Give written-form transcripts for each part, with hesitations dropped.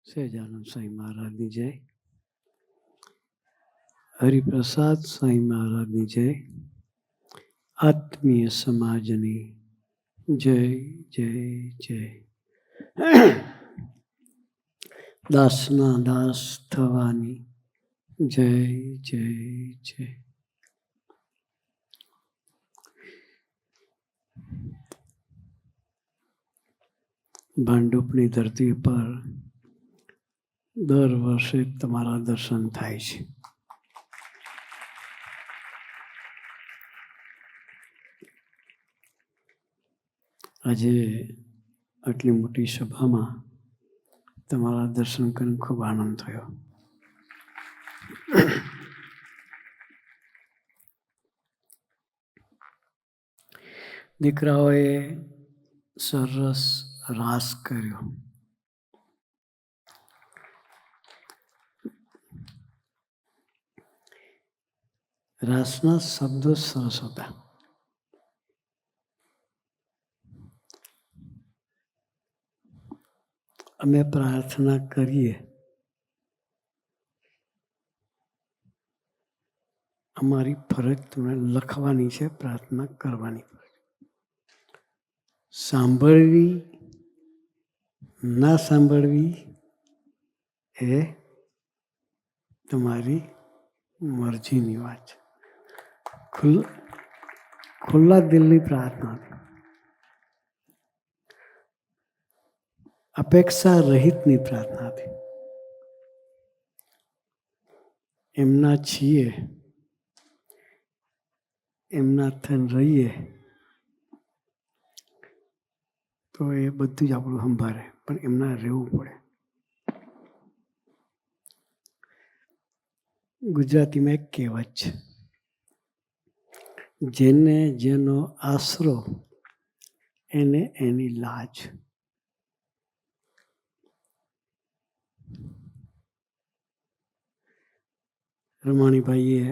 સહેજાનંદ સ્વામી મહારાજની જય. હરિપ્રસાદ સ્વામી મહારાજની જય. આત્મીય સમાજની જય જય જય. દાસના દાસ થવાની જય જય જય. ભાંડુપની ધરતી પર દર વર્ષે તમારા દર્શન થાય છે. આજે આટલી મોટી સભામાં તમારા દર્શન કરીને ખૂબ આનંદ થયો. દીકરાઓએ સરસ રાસ કર્યો. રાસના શબ્દો સરસ હતા. અમે પ્રાર્થના કરીએ, અમારી ફરજ તમને લખવાની છે, પ્રાર્થના કરવાની. સાંભળવી ના સાંભળવી એ તમારી મરજીની વાત છે. ખુલ્લા દિલની પ્રાર્થના, અપેક્ષા રહિતની પ્રાર્થના હતી. એમના છીએ, એમના થઈને રહીએ તો એ બધું જ આપણું સંભાળે, પણ એમના રહેવું પડે. ગુજરાતીમાં એક કહેવત છે, જેને જેનો આશરો એને એની લાજ. રમાણીભાઈએ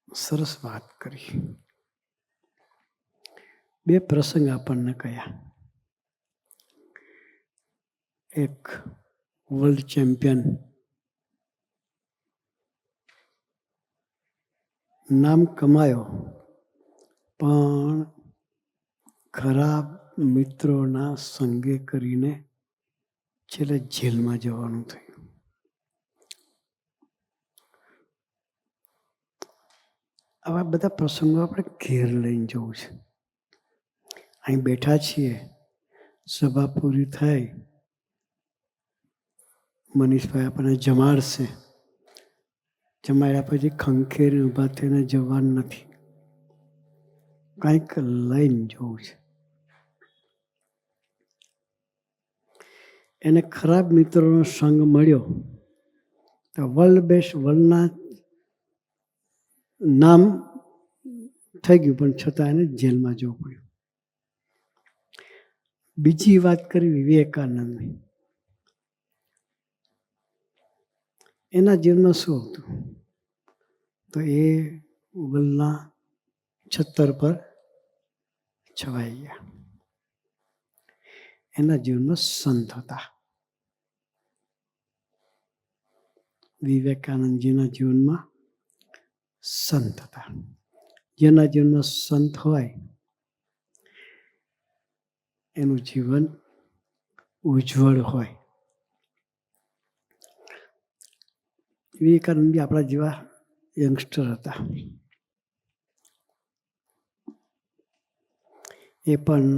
સરસ વાત કરી. બે પ્રસંગ આપણને કહ્યા. એક વર્લ્ડ ચેમ્પિયન નામ કમાયો, પણ ખરાબ મિત્રોના સંગે કરીને છેલ્લે જેલમાં જવાનું થયું. આવા બધા પ્રસંગો આપણે ઘેર લઈને જવું છે. અહીં બેઠા છીએ, સભા પૂરી થાય, મનીષભાઈ આપણને જમાડશે. જમાડ્યા પછી ખંખેરી ઊભા થઈને જવાનું નથી, કંઈક લઈને જવું છે. એને ખરાબ મિત્રોનો સંગ મળ્યો તો વર્લ્ડ બેસ્ટ, વર્લ્ડના નામ થઈ ગયું, પણ છતાં એને જેલમાં જવું પડ્યું. બીજી વાત કરી વિવેકાનંદની. એના જીવનમાં શું હતું? તો એ વર્લ્ડના છત્તર પર છવાઈ ગયા. એના જીવનમાં સંત હતા. વિવેકાનંદજીના જીવનમાં સંત હતા. જેના જીવનમાં સંત હોય એનું જીવન ઉજ્જવળ હોય. વિવેકાનંદજી આપણા જેવા યંગસ્ટર હતા. એ પણ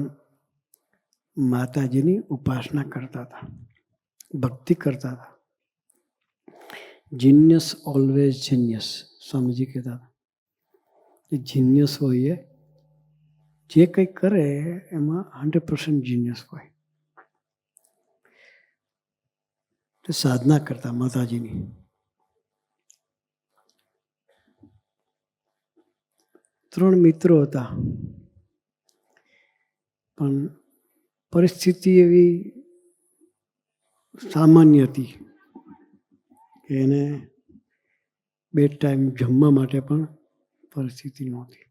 માતાજીની ઉપાસના કરતા હતા, ભક્તિ કરતા હતા. જીનિયસ ઓલવેઝ જીનિયસ, સ્વામીજી કહેતા હતા. જીનિયસ હોય જે કંઈ કરે એમાં 100% જીનિયસ હોય. તે સાધના કરતા માતાજીની. ત્રણ મિત્રો હતા, પણ પરિસ્થિતિ એવી સામાન્ય હતી કે એને બે ટાઈમ જમવા માટે પણ પરિસ્થિતિ નહોતી.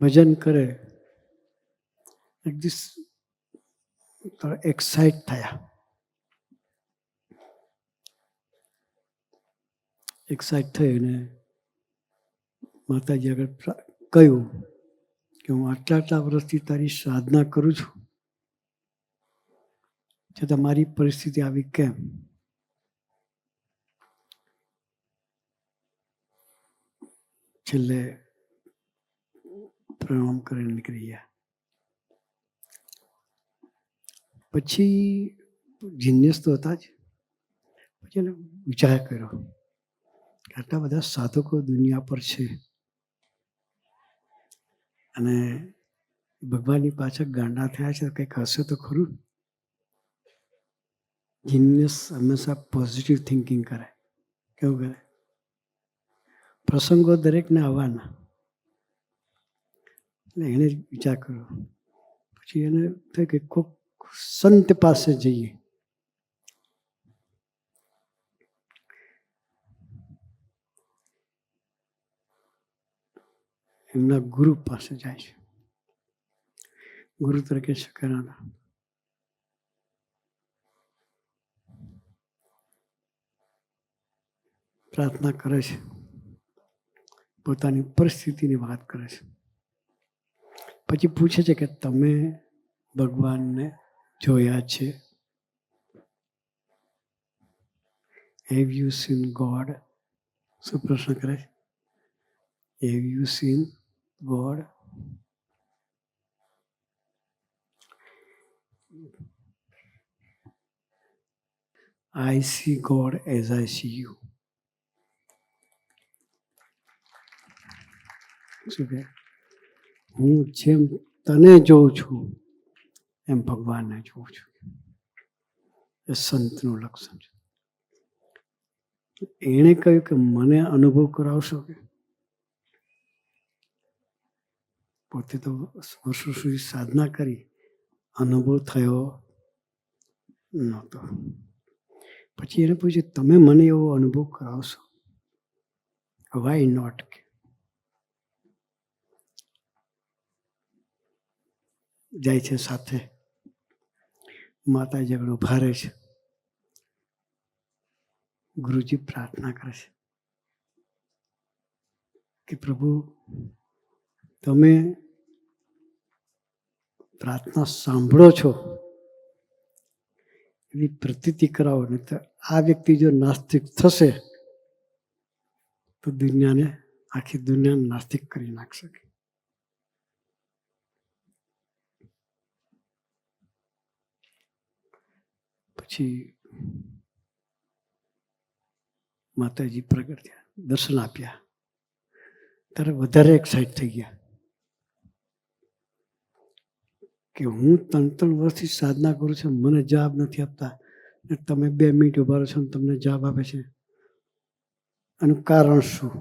ભજન કરે, એક દિવસ તો એક્સાઇટ થયા. એક્સાઇટ થઈને માતાજી આગળ કહ્યું કે હું આટલા વર્ષથી તારી સાધના કરું છું, છતાં મારી પરિસ્થિતિ આવી કેમ? છેલ્લે પ્રણામ કરીને નીકળી ગયા. પછી જીનિયસ તો હતા જ. પછી એને વિચાર કર્યો કે આટલા બધા સાધકો દુનિયા પર છે અને ભગવાનની પાછળ ગાંડા થયા છે, કંઈક હશે તો ખરું. જીનિયસ હંમેશા પોઝિટિવ થિંકિંગ કરે. કેવું કરે? પ્રસંગો દરેકને આવવાના. એટલે એણે વિચાર કર્યો. પછી એને થયું કે કોઈક સંત પાસે જઈએ. એમના ગુરુ પાસે જાય છે. ગુરુ તરીકે શંકરાનંદ. પ્રાર્થના કરે છે, પોતાની પરિસ્થિતિની વાત કરે છે. પછી પૂછે છે કે તમે ભગવાનને જોયા છે? Have you seen God? શું પ્રશ્ન કરે છે? Have you seen God? I see God as I see you. શું કે હું જેમ તને જોઉં છું એમ ભગવાનને જોઉં છું. એ સંતનું લક્ષણ છે. એણે કહ્યું કે મને અનુભવ કરાવશો કે? પોતે તો વર્ષો સુધી સાધના કરી, અનુભવ થયો નહોતો. પછી એને પૂછ્યું તમે મને એવો અનુભવ કરાવશો? Why not? જાય છે સાથે. માતાજી આગળ ઉભા રહે છે. ગુરુજી પ્રાર્થના કરે છે કે પ્રભુ તમે પ્રાર્થના સાંભળો છો એવી પ્રતીતિ કરાવો. ને તો આ વ્યક્તિ જો નાસ્તિક થશે તો દુનિયાને, આખી દુનિયાને નાસ્તિક કરી નાખશે. પછી માતાજી પ્રગટ થયા, દર્શન આપ્યા. ત્યારે વધારે એક્સાઇટ થઈ ગયા કે હું 3 વર્ષથી સાધના કરું છું, મને જવાબ નથી આપતા, ને તમે 2 મિનિટ ઉભા રહો છો ને તમને જવાબ આપે છે. આનું કારણ શું?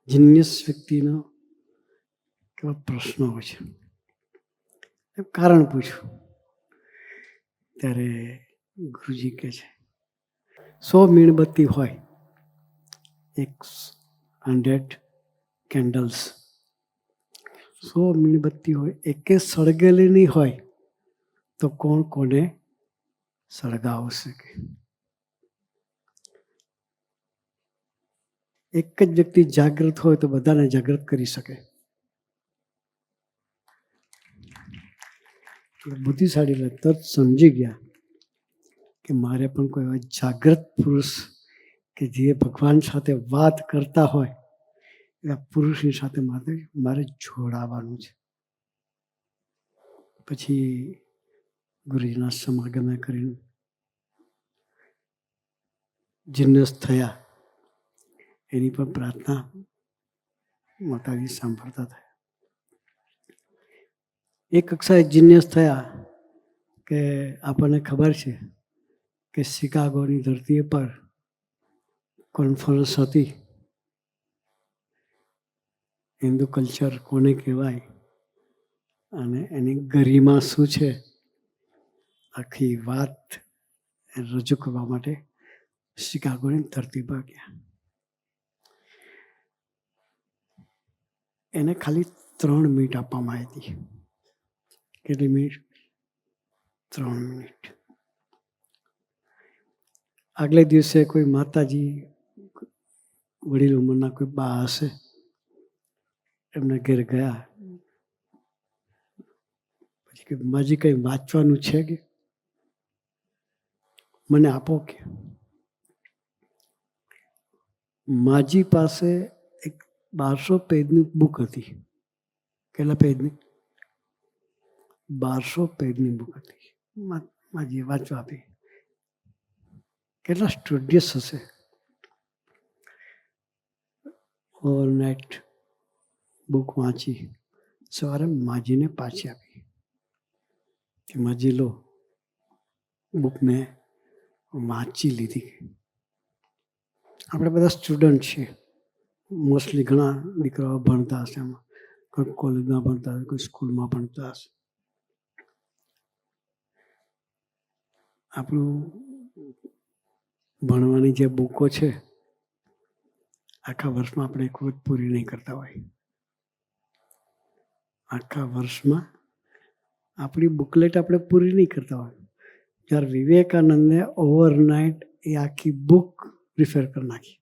જીનિયસ વ્યક્તિનો કેવા પ્રશ્નો હોય છે. કારણ પૂછ્યું ત્યારે ગુરુજી કહે છે 100 મીણબત્તી હોય, 100 કેન્ડલ્સ, 100 મીણબત્તી હોય, એકે સળગેલી નહીં હોય તો કોણ કોને સળગાવશે? એક જ વ્યક્તિ જાગૃત હોય તો બધાને જાગૃત કરી શકે. બુદ્ધિશાળી તરત સમજી ગયા કે મારે પણ કોઈ જાગૃત પુરુષ કે જે ભગવાન સાથે વાત કરતા હોય એવા પુરુષની સાથે મારે જોડાવાનું છે. પછી ગુરુજીના સમાગમે કરીને જીનિયસ થયા. એની પણ પ્રાર્થના માતાજી સાંભળતા થયા. એક કક્ષાએ જીનિયસ થયા કે આપણને ખબર છે કે શિકાગોની ધરતી પર કોન્ફરન્સ હતી. હિન્દુ કલ્ચર કોને કહેવાય અને એની ગરિમા શું છે, આખી વાત રજૂ કરવા માટે શિકાગોની ધરતી પર ગયા. એને ખાલી 3 મિનિટ આપવામાં આવી હતી. કેટલી મિનિટ? 3 મિનિટ. આગલે દિવસે કોઈ માતાજી વડીલ ઉંમરના કોઈ બા હશે, એમના ઘેર ગયા. પછી કે માજી કંઈ વાંચવાનું છે કે મને આપો કે. માજી પાસે એક 1200 પેજની બુક હતી. કેટલા પેજની? 1200 પેજની બુક હતી. માજીએ વાંચવા આપી. કેટલા સ્ટુડિયસ હશે. ઓવરનાઇટ બુક વાંચી, સવારે માજીને પાછી આપી કે માજી લો, બુક મેં વાંચી લીધી. આપણે બધા સ્ટુડન્ટ છીએ. મોસ્ટલી ઘણા દીકરાઓ ભણતા હશે, એમાં કોઈ કોલેજમાં ભણતા હશે, કોઈ સ્કૂલમાં ભણતા હશે. આપણું ભણવાની જે બુકો છે, આખા વર્ષમાં આપણે એક વખત પૂરી નહીં કરતા હોય. આખા વર્ષમાં આપણી બુકલેટ આપણે પૂરી નહીં કરતા હોય. જ્યારે વિવેકાનંદે ઓવરનાઇટ એ આખી બુક રિફેર કરી નાખી.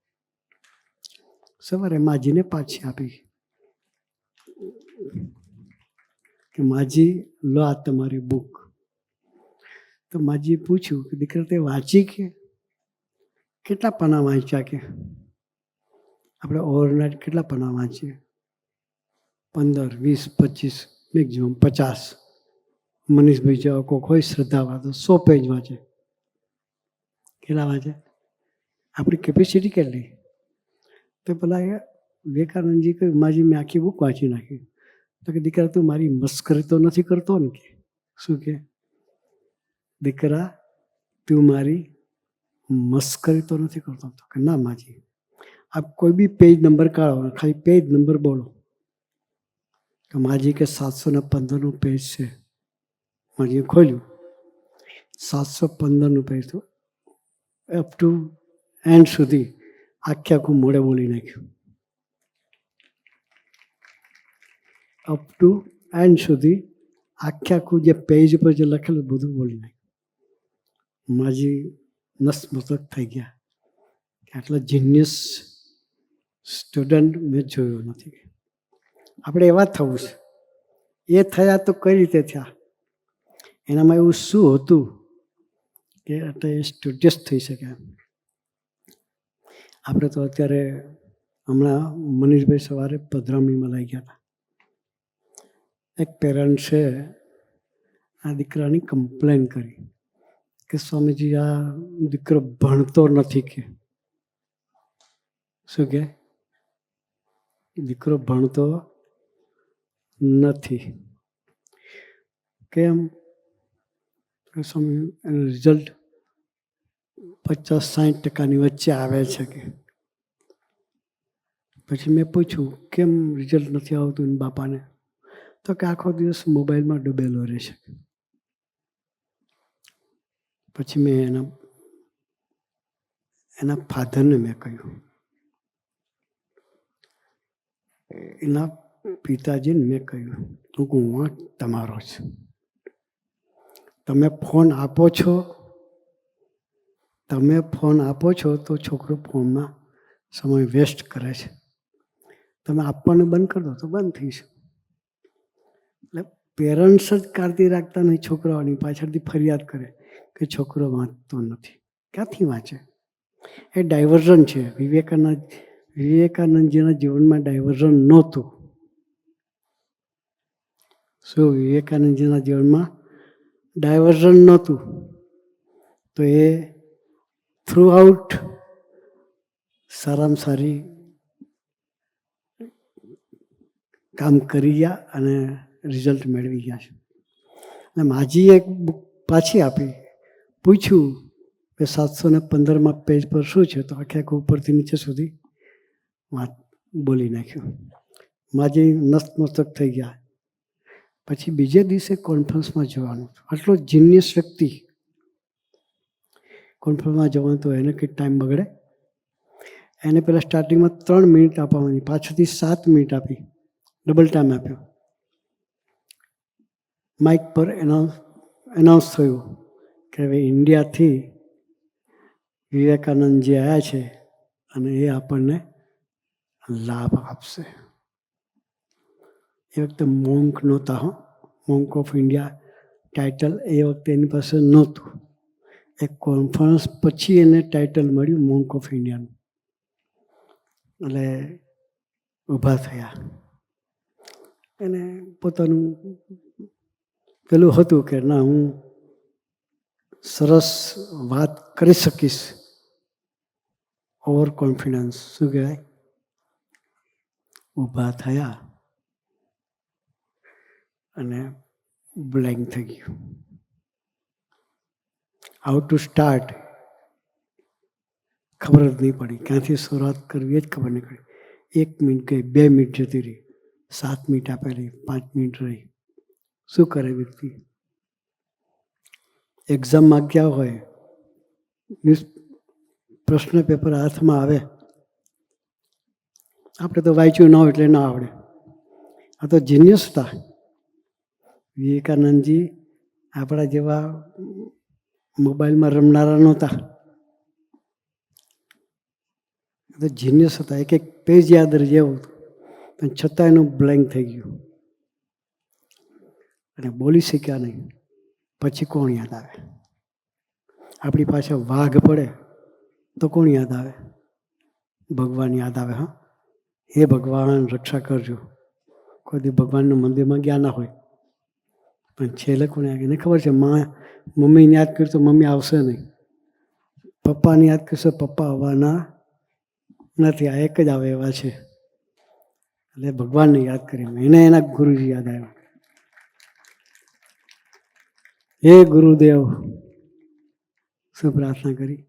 સવારે માજીને પાછી આપી કે માજી લો આ તમારી બુક. તો માજીએ પૂછ્યું કે દીકરા તે વાંચી કે? કેટલા પાના વાંચ્યા કે? આપણે ઓવરનાઇટ કેટલા પાના વાંચીએ? 15, 20, 25, મેક્સિમમ 50. મનીષભાઈ જેવા કોઈક હોય શ્રદ્ધાવા તો 100 પેજ વાંચે. કેટલા વાંચે? આપણી કેપેસિટી કેટલી? તો પેલા વિવેકાનંદજી કહ્યું માજી મેં આખી બુક વાંચી નાખી. તો કે દીકરા તું મારી મસ્કરી તો નથી કરતો ને? કે શું કે દીકરા તું મારી મસ્કરી તો નથી કરતો? તો કે ના માજી, આપ કોઈ બી પેજ નંબર કાઢો, ખાલી પેજ નંબર બોલો. તો માજી કે 715નું પેજ છે. માજીએ ખોલ્યું, 715નું પેજ તો અપ ટુ એન્ડ સુધી આખે આખું મોડે બોલી નાખ્યું. અપ ટુ એન્ડ સુધી આખે આખું જે પેજ ઉપર જે લખેલું બધું બોલી નાખ્યું. માજી નસમસક થઈ ગયા કે આટલા જીનિયસ સ્ટુડન્ટ મેં જોયો નથી. આપણે એવા થવું છે. એ થયા તો કઈ રીતે થયા? એનામાં એવું શું હતું કે એટલે એ સ્ટુડિયસ થઈ શકે? આપણે તો અત્યારે હમણાં મનીષભાઈ સવારે પધરામણીમાં લઈ ગયા હતા. એક પેરેન્ટ્સે આ દીકરાની કમ્પ્લેન કરી કે સ્વામીજી આ દીકરો ભણતો નથી. કે શું કે દીકરો ભણતો નથી. કેમ? સ્વામી એનું રિઝલ્ટ 50-60% વચ્ચે આવે છે. કે પછી મેં પૂછ્યું કેમ રિઝલ્ટ નથી આવતું એના બાપાને? તો કે આખો દિવસ મોબાઈલમાં ડૂબેલો રહે છે. પછી મેં એના ફાધરને મેં કહ્યું, એના પિતાજીને મેં કહ્યું હું વાંક તમારો છું. તમે ફોન આપો છો તો છોકરો ફોનમાં સમય વેસ્ટ કરે છે. તમે આપવાનું બંધ કરી દો તો બંધ થઈ છે. એટલે પેરેન્ટ્સ જ કાળજી રાખતા નહીં, છોકરાઓની પાછળથી ફરિયાદ કરે કે છોકરો વાંચતો નથી. ક્યાંથી વાંચે? એ ડાયવર્ઝન છે. વિવેકાનંદજીના જીવનમાં ડાયવર્ઝન નહોતું. શું વિવેકાનંદજીના જીવનમાં ડાયવર્ઝન નહોતું? તો એ થ્રુ આઉટ સારામાં સારી કામ કરી ગયા અને રિઝલ્ટ મેળવી ગયા છે. અને માજીએ એક બુક પાછી આપી, પૂછ્યું કે 715માં પેજ પર શું છે? તો આખે આખું ઉપરથી નીચે સુધી વાત બોલી નાખ્યું. માજી નતમસ્તક થઈ ગયા. પછી બીજે દિવસે કોન્ફરન્સમાં જવાનું. આટલો જીનિયસ વ્યક્તિ કોન્ફરન્સમાં જવાનું તો એને કંઈ ટાઈમ બગડે? એને પહેલાં સ્ટાર્ટિંગમાં 3 મિનિટ આપવાની, પાછળથી 7 મિનિટ આપી, ડબલ ટાઈમ આપ્યો. માઇક પર એનાઉન્સ થયું કે હવે ઇન્ડિયાથી વિવેકાનંદજી આવ્યા છે અને એ આપણને લાભ આપશે. એ વખતે મોંક નહોતા, મોંક ઓફ ઇન્ડિયા ટાઇટલ એ વખતે એની પાસે નહોતું. એક કોન્ફરન્સ પછી એને ટાઇટલ મળ્યું મોંક ઓફ ઇન્ડિયાનું. એટલે ઊભા થયા. એને પોતાનું પેલું હતું કે ના, હું સરસ વાત કરી શકીશ. ઓવર કોન્ફિડન્સ શું કહેવાય. ઊભા થયા અને બ્લેન્ક થઈ ગયું. હાઉ ટુ સ્ટાર્ટ ખબર જ નહીં પડી. ક્યાંથી શરૂઆત કરવી એ જ ખબર નહીં પડી. 1 મિનિટ ગઈ, 2 મિનિટ જતી રહી, 7 મિનિટ આપેલી, 5 મિનિટ રહી. શું કરે વ્યક્તિ? એક્ઝામમાં ગયા હોય, પ્રશ્ન પેપર હાથમાં આવે, આપણે તો વાંચ્યું ન હોય એટલે ના આવડે. આ તો જીનિયસ હતા. વિવેકાનંદજી આપણા જેવા મોબાઈલમાં રમનારા નહોતા. તો જીનિયસ હતા. એક પેજ યાદ રહી જેવું, પણ છતાં એનું બ્લેન્ક થઈ ગયું અને બોલી શક્યા નહીં. પછી કોણ યાદ આવે? આપણી પાસે વાઘ પડે તો કોણ યાદ આવે? ભગવાન યાદ આવે. હા, હે ભગવાન રક્ષા કરજો. કોઈ દી ભગવાનના મંદિરમાં ગયા ના હોય, પણ છેલ્લે કોને એને ખબર છે, મમ્મીને યાદ કર્યું તો મમ્મી આવશે નહીં, પપ્પાને યાદ કરશે પપ્પા આવવાના નથી, આ એક જ આવે એવા છે. એટલે ભગવાનને યાદ કરી, એને એના ગુરુજી યાદ આવ્યા. હે ગુરુદેવ, શું પ્રાર્થના કરી?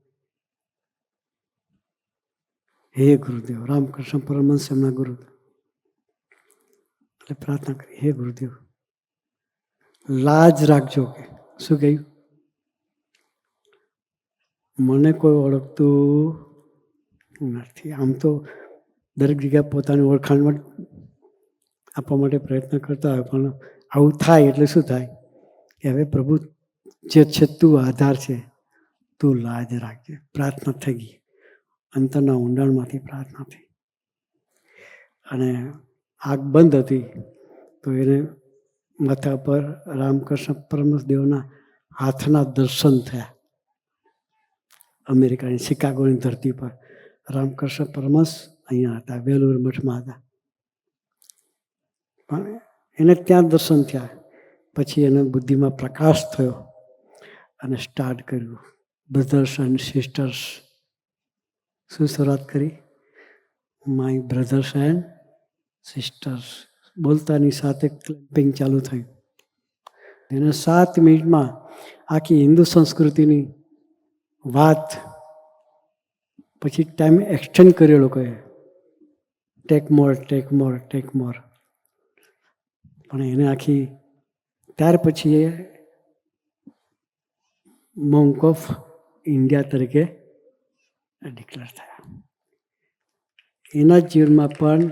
હે ગુરુદેવ. રામકૃષ્ણ પરમહંસ એમના ગુરુ. એટલે પ્રાર્થના કરી, હે ગુરુદેવ લાજ રાખજો. કે શું કહ્યું? મને કોઈ ઓળખતું નથી. આમ તો દરેક જગ્યાએ પોતાની ઓળખાણ આપવા માટે પ્રયત્ન કરતા હોય, પણ આવું થાય એટલે શું થાય કે હવે પ્રભુ જે છે તું આધાર છે, તું લાજ રાખજે. પ્રાર્થના થઈ ગઈ, અંતરના ઊંડાણમાંથી પ્રાર્થના થઈ. અને આગ બંધ હતી તો એને માથા પર રામકૃષ્ણ પરમહંસ દેવના હાથના દર્શન થયા. અમેરિકાની શિકાગોની ધરતી પર રામકૃષ્ણ પરમહંસ અહીંયા હતા, વેલુર મઠમાં હતા. પણ એને ત્યાં દર્શન થયા. પછી એને બુદ્ધિમાં પ્રકાશ થયો અને સ્ટાર્ટ કર્યું બ્રધર્સ એન્ડ સિસ્ટર્સ. શું શરૂઆત કરી? My brothers and sisters. બોલતાની સાથે ક્લેમ્પિંગ ચાલુ થયું. એને 7 મિનિટમાં આખી હિન્દુ સંસ્કૃતિની વાત, પછી ટાઈમ એક્સટેન્ડ કર્યો લોકોએ, ટેક મોર, ટેક મોર, ટેક મોર. પણ એને આખી, ત્યાર પછી એ મોંક ઓફ ઇન્ડિયા તરીકે ડિક્લેર થયા. એના જીવનમાં પણ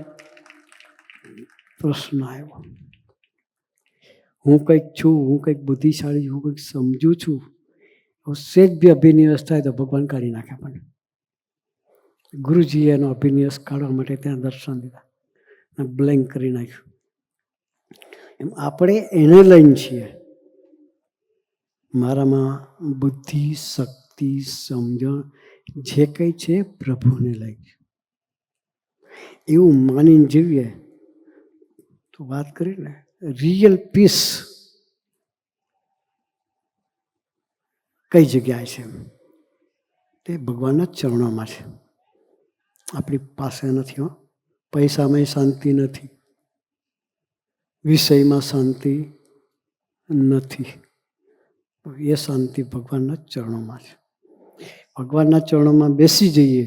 પ્રશ્ન આવ્યો, હું કંઈક છું, હું કંઈક બુદ્ધિશાળી, હું કંઈક સમજું છું. સેજ બી અભિનિવેશ થાય તો ભગવાન કાઢી નાખે. પણ ગુરુજીએ એનો અભિનિવેશ કાઢવા માટે ત્યાં દર્શન દીધા, બ્લેન્ક કરી નાખ્યું. એમ આપણે એને લઈને છીએ. મારામાં બુદ્ધિ, શક્તિ, સમજણ જે કંઈ છે પ્રભુને લઈ, એવું માનીને જીવીએ તો વાત કરી ને, રિયલ પીસ કઈ જગ્યાએ છે? તે ભગવાનના ચરણોમાં છે. આપણી પાસે નથી. હો, પૈસામાં શાંતિ નથી, વિષયમાં શાંતિ નથી. એ શાંતિ ભગવાનના ચરણોમાં છે. ભગવાનના ચરણોમાં બેસી જઈએ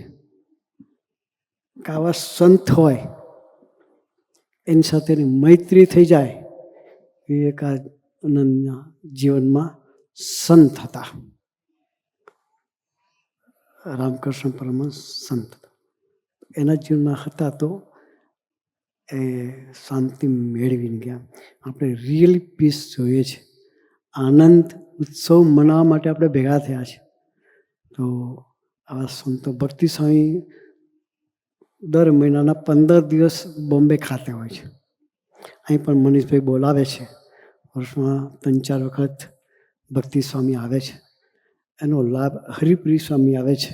કે આવા સંત હોય એની સાથેની મૈત્રી થઈ જાય. વિવેકાનંદના જીવનમાં સંત હતા, રામકૃષ્ણ પરમહંસ સંત હતા. એના જીવનમાં હતા તો એ શાંતિ મેળવીને ગયા. આપણે રિયલી પીસ જોઈએ છે. આનંદ ઉત્સવ મનાવવા માટે આપણે ભેગા થયા છે. તો આવા સંતો ભક્તિ સ્વામી દર મહિનાના 15 દિવસ બોમ્બે ખાતે હોય છે. અહીં પણ મનીષભાઈ બોલાવે છે. વર્ષમાં 3-4 વખત ભક્તિ સ્વામી આવે છે. એનો લાભ હરિપ્રિય સ્વામી આવે છે.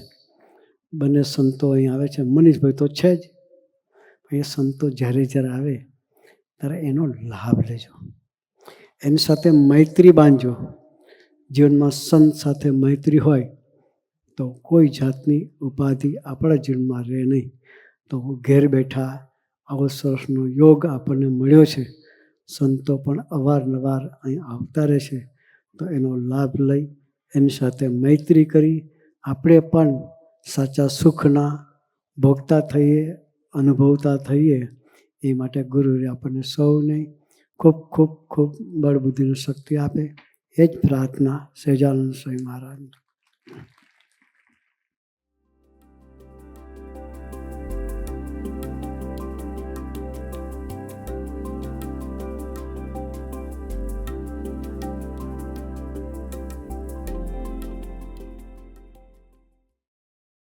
બંને સંતો અહીં આવે છે. મનીષભાઈ તો છે જ. એ સંતો જ્યારે જ્યારે આવે ત્યારે એનો લાભ લેજો. એની સાથે મૈત્રી બાંધજો. જીવનમાં સંત સાથે મૈત્રી હોય તો કોઈ જાતની ઉપાધિ આપણા જીવનમાં રહે નહીં. તો ઘેર બેઠા આવો સરસનો યોગ આપણને મળ્યો છે. સંતો પણ અવારનવાર અહીં આવતા રહે છે. તો એનો લાભ લઈ એની સાથે મૈત્રી કરી આપણે પણ સાચા સુખના ભોગતા થઈએ, અનુભવતા થઈએ. એ માટે ગુરુએ આપણને સૌને ખૂબ ખૂબ ખૂબ બળ બુદ્ધિની શક્તિ આપે. એ જ પ્રાર્થના સહજાનંદ સ્વામી મહારાજ.